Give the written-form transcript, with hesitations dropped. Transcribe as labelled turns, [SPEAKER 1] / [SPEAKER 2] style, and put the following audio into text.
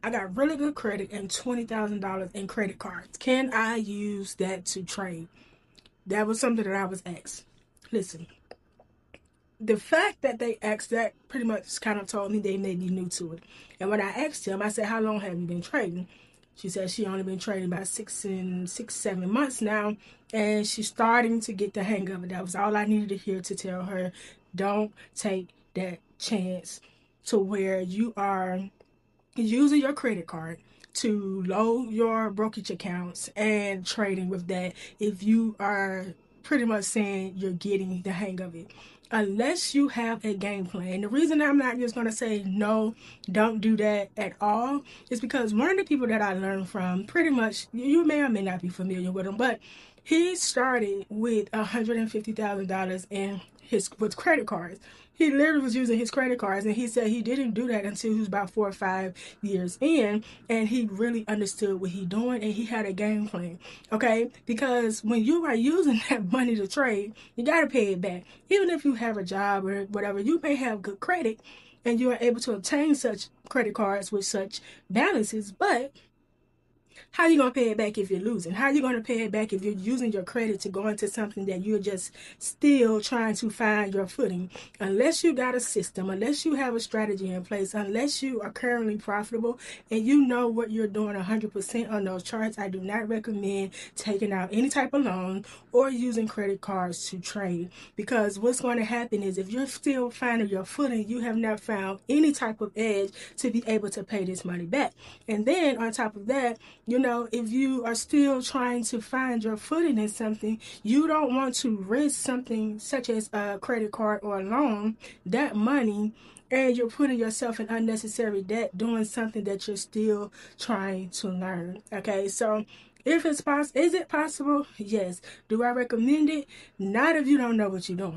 [SPEAKER 1] I got really good credit and $20,000 in credit cards. Can I use that to trade? That was something that I was asked. Listen, the fact that they asked that pretty much kind of told me they may be new to it. And when I asked him, I said, "How long have you been trading?" She said she only been trading about 7 months now, and she's starting to get the hang of it. That was all I needed to hear to tell her, don't take that chance to where you are using your credit card to load your brokerage accounts and trading with that if you are pretty much saying you're getting the hang of it. Unless you have a game plan. The reason I'm not just going to say no, don't do that at all is because one of the people that I learned from, pretty much, you may or may not be familiar with him, but he started with $150,000 in his with credit cards. He literally was using his credit cards, and he said he didn't do that until he was about 4 or 5 years in, and he really understood what he doing, and he had a game plan. Okay, because when you are using that money to trade, you got to pay it back. Even if you have a job or whatever, you may have good credit, and you are able to obtain such credit cards with such balances, but how are you going to pay it back if you're losing? How are you going to pay it back if you're using your credit to go into something that you're just still trying to find your footing? Unless you got a system, unless you have a strategy in place, unless you are currently profitable and you know what you're doing 100% on those charts, I do not recommend taking out any type of loan or using credit cards to trade. Because what's going to happen is if you're still finding your footing, you have not found any type of edge to be able to pay this money back. And then on top of that, if you are still trying to find your footing in something, you don't want to risk something such as a credit card or a loan, that money, and you're putting yourself in unnecessary debt doing something that you're still trying to learn. Okay, so if it's possible, is it possible? Yes. Do I recommend it? Not if you don't know what you're doing.